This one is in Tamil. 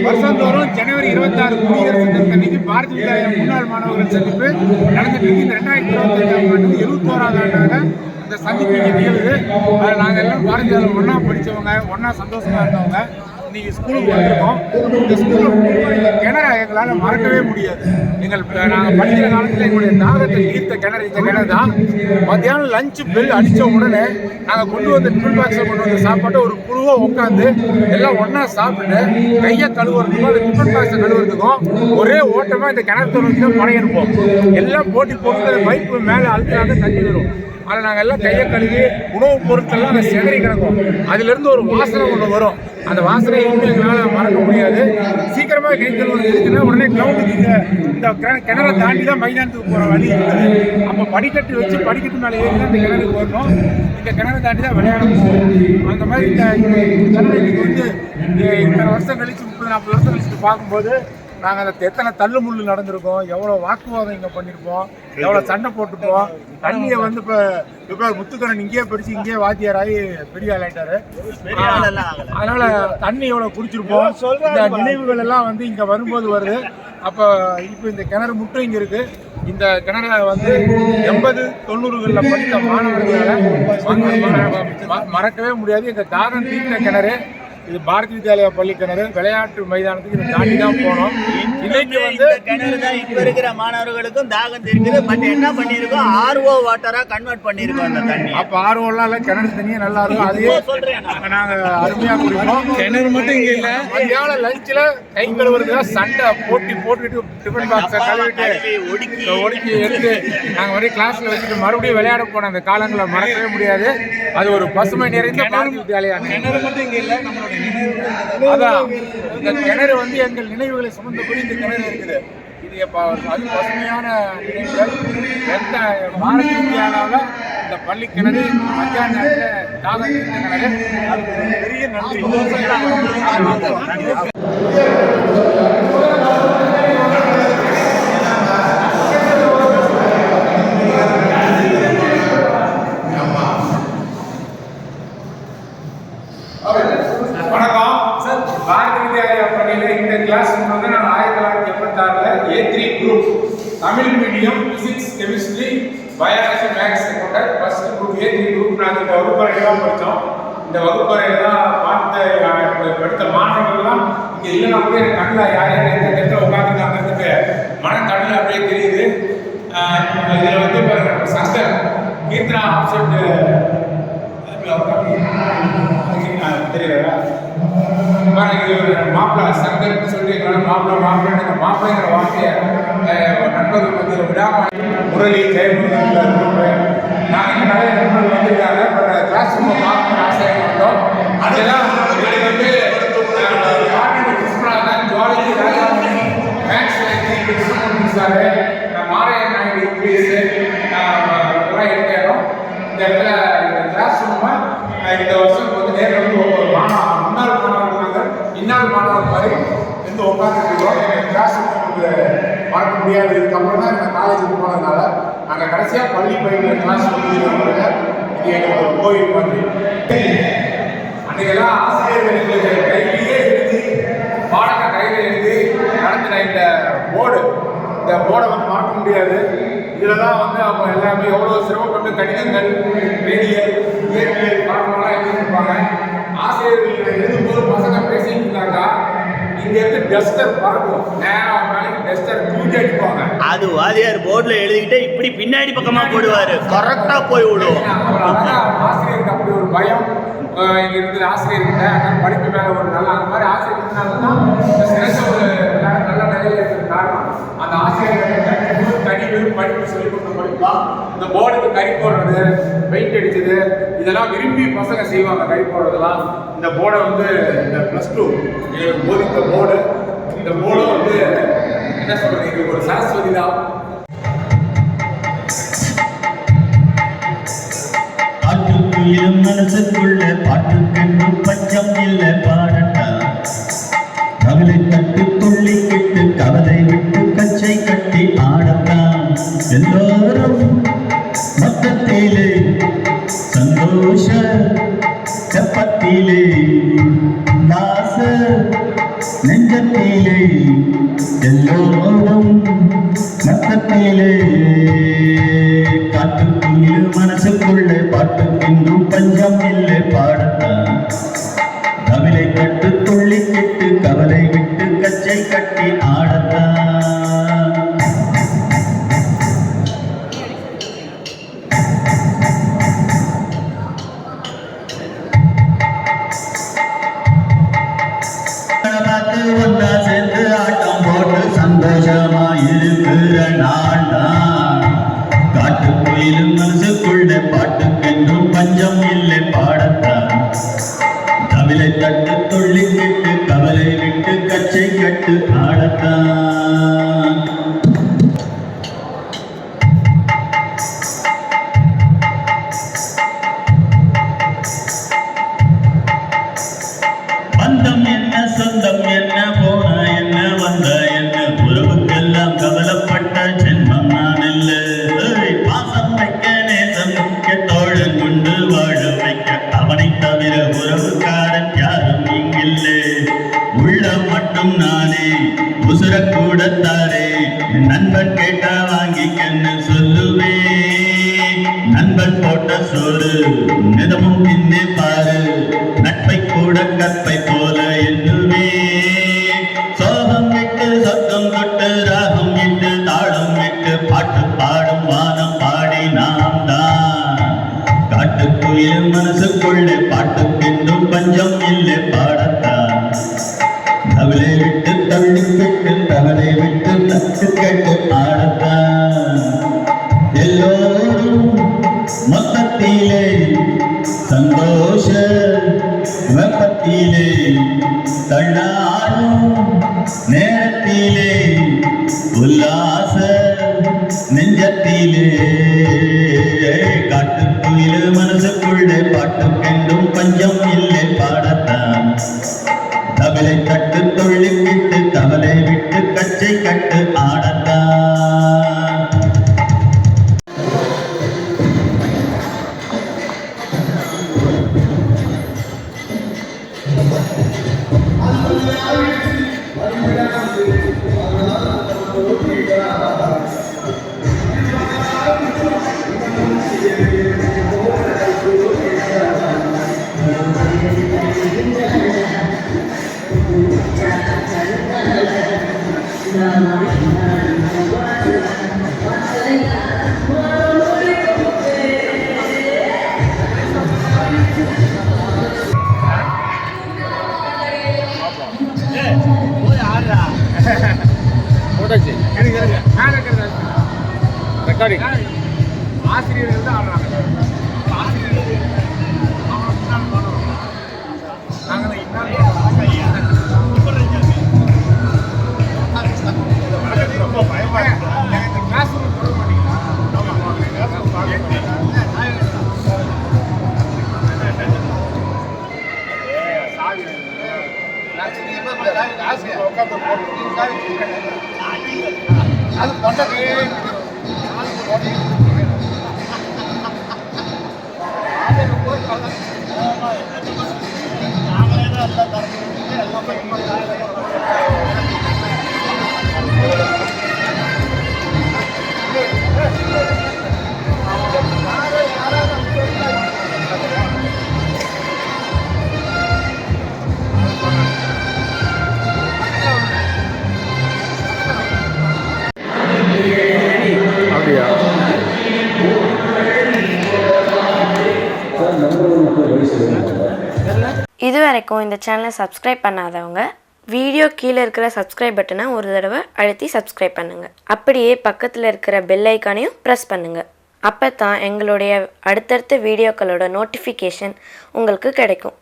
வருஷந்தோறும் ஜனவரி 26 குடியரசு தினத்தன்னைக்கு பாரதிய வித்யாலயா முன்னாள் மாணவர்கள் சந்திப்பு நடந்துட்டு இருக்கு. இந்த 2025ஆம் ஆண்டு 71வது ஆண்டாக இந்த சந்திப்பு இங்கே நிகழ்வு. அதில் நாங்கள் எல்லாம் பாரதிய வித்யாலயா ஒன்றா படித்தவங்க, ஒன்றா சந்தோஷமாக இருந்தவங்க இன்னைக்கு ஸ்கூலுக்கு வந்திருக்கோம். இந்த ஸ்கூலில் கிணறு எங்களால் மறக்கவே முடியாது. நாங்கள் படிக்கிற காலத்தில் எங்களுடைய தாகத்தை தீர்த்த கிணறு இந்த கிணறு தான். மத்தியானம் லஞ்சு பெல் அடித்த உடனே நாங்கள் கொண்டு வந்த டிஃபன் பாக்ஸில் கொண்டு வந்த சாப்பாட்டை ஒரு குழுவாக உட்காந்து எல்லாம் ஒன்றா சாப்பிட்டு கையை கழுவுறதுக்கும் அந்த டிஃபன் பாக்ஸை கழுவுறதுக்கும் ஒரே ஓட்டமாக இந்த கிணறு தோணுக்கு தான் படையெடுப்போம். எல்லாம் போட்டி போட்டு பைப்பு மேலே அழுத்தினாங்க தண்ணி வரும். அதில் நாங்கள் எல்லாம் கையை கழுவி உணவுப் பொருட்கள்லாம் அதை சேகரி கிடக்கும். அதிலிருந்து ஒரு வாசனை ஒன்று வரும். அந்த வாசனையை இன்னும் எங்களால் மறக்க முடியாது. சீக்கிரமாக கை கழுவுறது இருக்குன்னா உடனே கிரவுண்டுக்கு இந்த கிணறை தாண்டி தான் மைதானத்துக்கு போகிற வழி இருக்குது. அப்போ படிக்கட்டு வச்சு படிக்கட்டு மேலே ஏறி தான் இந்த கிணறுக்கு வரணும். இந்த கிணறை தாண்டி தான் விளையாட போகும். அந்த மாதிரி இந்த கிணறுக்கு வந்து இத்தனை வருஷம் கழிச்சு 30-40 வருஷம் கழிச்சு பார்க்கும்போது நாங்கள் அந்த எத்தனை தள்ளு முள்ளு நடந்திருக்கோம், எவ்வளோ வாக்குவாதம் இங்கே பண்ணியிருப்போம், எவ்வளோ சண்டை போட்டுப்போம். தண்ணியை வந்து இப்போ முத்துக்கரன் இங்கேயே படித்து இங்கேயே வாத்தியாராகி பெரிய ஆளாயிட்டாரு. அதனால் தண்ணி எவ்வளோ குடிச்சிருப்போம். இந்த நினைவுகள் எல்லாம் வந்து இங்கே வரும்போது வருது. அப்போ இப்போ இந்த கிணறு மட்டும் இங்கே இருக்குது. இந்த கிணறை வந்து 80-90களில் படித்த மாணவர்களால் மறக்கவே முடியாது. எங்கள் தாகம் தீர்த்த கிணறு இது பாரதிய வித்யாலயா பள்ளி கிணறு. விளையாட்டு மைதானத்துக்கு இதை தாண்டி தான் போனோம். இன்னைக்கு வந்து கிணறு தான் இப்போ இருக்கிற மாணவர்களுக்கும் தாகம் தெரியுது. பட் என்ன பண்ணியிருக்கோம், ஆர்ஓ வாட்டராக கன்வெர்ட் பண்ணியிருக்கோம் அந்த தண்ணி. அப்போ ஆர்ஓலாம் இல்லை, கிணறு தண்ணியே நல்லா இருக்கும். அதையே நாங்கள் அருமையாக குடிப்போம். கிணறு மட்டும் இங்கே இல்லை. மத்தியானம் லஞ்சில் கை கழுவுறதுக்காக சண்டை போட்டி போட்டுக்கிட்டு டிஃபன் பாக்ஸை கழுவிட்டு ஒடுக்கி எடுத்து நாங்கள் வரையும் கிளாஸில் வச்சுட்டு மறுபடியும் விளையாட போன அந்த காலங்களை மறக்கவே முடியாது. அது ஒரு பசுமை நிறைந்த பாரதிய வித்யாலயா. கிணறு மட்டும் இங்கே இல்லை, நம்மளோட அதான் இந்த கிணறு வந்து எங்கள் நினைவுகளை சுமந்தபடி இந்த கிணறு இருக்குது. இது அது பசுமையான நினைவுகள். எந்த பாரதிய வித்யாலயாவில் இந்த பள்ளி கிணறு மத்தியான நேரத்தில் தாகம் கிணறு அதுக்கு பெரிய நன்றி. வணக்கம் சார். பாரதிய வித்யாலயா பள்ளியில் இந்த கிளாஸ் வந்து நாங்கள் 1986 A3 group Tamil medium physics chemistry biology maths கொண்ட ஃபர்ஸ்ட் குரூப் A3 குரூப் நாங்கள் இந்த வகுப்பறையில் தான் படித்தோம். இந்த வகுப்பறையில் தான் படித்த மாணவர்கள்லாம் இங்கே இல்லைன்னா கூட கண்ணில் யார் யார் எந்த இடத்துல உட்காந்துருக்காங்கிறதுக்கு மனக்கண்ணில் அப்படியே தெரியுது. இதில் வந்து சங்கர் கீர்த்தனா ஆப்செட் தெரியல மாப்பிள்ளை சங்கர் சொல்லி மாப்பிள்ளைங்கிற வார்த்தையை நண்பர்கள் மத்தியில் விடாமல் முரளி ஜெயமுருகன் நாங்கள் இங்கே நிறைய நண்பர்கள் வந்திருக்காங்க. பட் கிளாஸ் ரூம் பார்க்கணும் ஆசையாக வந்தோம். அதெல்லாம் எனக்கு வந்து Krishnarajan zoology Rajamani maths Krishnamurthy sir Maraiyan Naidu English இதெல்லாம் இருக்கோம். இந்த இடத்துல இந்த கிளாஸ் ரூமை இந்த வருஷம் வந்து நேரில் வந்து முன்னாள் மாணவர்கள் இன்னாள் மாணவர் மாதிரி வந்து உட்காந்துருக்கோம். எங்கள் கிளாஸ் ரூமுக்கு மறக்க முடியாது. இதுக்கப்புறம் தான் எங்கள் காலேஜுக்கு போனதுனால நாங்கள் கடைசியாக பள்ளி பயின்ற கிளாஸ் ரூம் இது எங்களுக்கு ஒரு கோயில் மாதிரி. அன்றைக்கெல்லாம் ஆசிரியர்கள் எங்களுக்கு கையிலேயே எழுதி பாடத்தை கையில் எழுதி நடத்தின இந்த போர்டை வந்து மறக்க முடியாது. இதில் தான் வந்து அவங்க எல்லாமே எவ்வளோ சிரமப்பட்டு கடிதங்கள் வேதியியல் இயற்பியல் பாடமெல்லாம் எழுதியிருப்பாங்க. ஆசிரியர்கள் எழுதும்போது பசங்க பேசிட்டு இருந்தாங்க. இங்கேருந்து டஸ்டர் பறக்கும் நேரம் அவங்க மேலே டஸ்டர் தூக்கி அடிப்பாங்க. அது வாதியார் போர்டில் எழுதிக்கிட்டே இப்படி பின்னாடி பக்கமாக போடுவார், கரெக்டாக போய் விடுவோம். ஆசிரியருக்கு அப்படி ஒரு பயம் இங்கே இருக்கிற ஆசிரியர்கிட்ட படிப்பு மேலே ஒரு நல்ல அந்த மாதிரி ஆசிரியர் இருந்தால்தான் இந்த சிறந்த ஒரு நல்ல நிலையில் இருக்கிற காரணம் அந்த ஆசிரியர்கள் கனிவு படிப்பு சொல்லிக் கொடுத்த படிப்பான். இந்த போர்டுக்கு கறி போடுறது, பெயிண்ட் அடிச்சது இதெல்லாம் விரும்பி பசங்க செய்வாங்க. கறி போடுறதெல்லாம் இந்த போர்டை வந்து இந்த +2 எங்களுக்கு போதித்த போர்டு. இந்த போர்டு வந்து என்ன சொல்றது, எங்களுக்கு ஒரு சரஸ்வதி தான். மனசுக்குள்ள பாட்டுக்கு பஞ்சம் இல்ல பாடட்டா. கவலை தட்டு துள்ளி கிட்டு கவலை விட்டு கச்சை கட்டி ஆடத்தான் எல்லோரும் மொத்தத்திலே சந்தோஷ கப்பத்திலே நாச எல்லோரும் மொத்தத்திலே காட்டுக்குயில் மனசுக்குள்ளே பாட்டுக்கென்றும் பஞ்சம் இல்லை பாடத்தான் கவிலை கட்டு துள்ளிக்கிட்டு கவலை விட்டு கச்சை கட்டி ஆடத்தான் ஒன்னா சேர்ந்து ஆட்டம் போட்டு சந்தோஷமா இருக்கிற நாள்தான் காட்டுக்குயிலும் மனசுக்குள்ள பாட்டுக்கென்றும் பஞ்சம் இல்லை பாடத்தான் கவிலை தட்டு துள்ளிக்கிட்டு கவலை விட்டு கச்சை கட்டு ஆடத்தான் பந்தம் என்ன சொந்தம் என்ன போன என்ன வந்த என்ன உறவுக்கெல்லாம் கவலைப்பட்ட ஜென்மம் நான் இல்லை பாசம் வைக்க நேசம் வைக்க தோழன் கொண்டு வாழ வைக்க அவனை தவிர உறவுக்காரன் யாரும் இங்கில்லை உள்ள மட்டும் நானே உசுர கூட தாரே என் நண்பன் கேட்டா வாங்கிக்கன்னு சொல்லுவேன் நண்பன் போட்ட சோறு நிதமும் தின்னே பாரு நட்பை கூட கற்பை போல எண்ணுவே சோகம் விட்டு சொத்தம் தொட்டு ராகம் விட்டு தாளம் விட்டு பாட்டு பாடும் வானம் பாடி நாம் தான் காட்டுக்குயில் மனசுக்குள்ளே பாட்டுக்கென்றும் பஞ்சம் இல்லை பாடத்தான் கவலை விட்டு தள்ளிக்கிட்டு தவளை விட்டு தட்டு கேட்டு ஆடத்தான் எல்லோரும் மொத்தத்திலே சந்தோஷ வெப்பத்திலே தள்ளாடும் நேரத்திலே உல்லாச நெஞ்சத்திலே காட்டுக்குயில் மனசுக்குள்ளே பாட்டுக்கென்றும் பஞ்சம் இல்லை பாடத்தான் கவலை கட்டு தொழிலிட்டு கவலை விட்டு கச்சை கட்டு ஆடத்தான் ஆசிரியர்கள் தான் ஆடுறாங்க. ஆசிரியர்கள் நாங்கள் ரொம்ப பயமா கிளாஸ் ரூம் போட மாட்டீங்களா? அது கொண்டது இதுவரைக்கும் இந்த சேனலை சப்ஸ்கிரைப் பண்ணாதவங்க வீடியோ கீழே இருக்கிற சப்ஸ்கிரைப் பட்டனை ஒரு தடவை அழுத்தி சப்ஸ்கிரைப் பண்ணுங்கள். அப்படியே பக்கத்தில் இருக்கிற பெல் ஐக்கானையும் ப்ரெஸ் பண்ணுங்கள். அப்போ தான் எங்களுடைய அடுத்தடுத்த வீடியோக்களோட நோட்டிஃபிகேஷன் உங்களுக்கு கிடைக்கும்.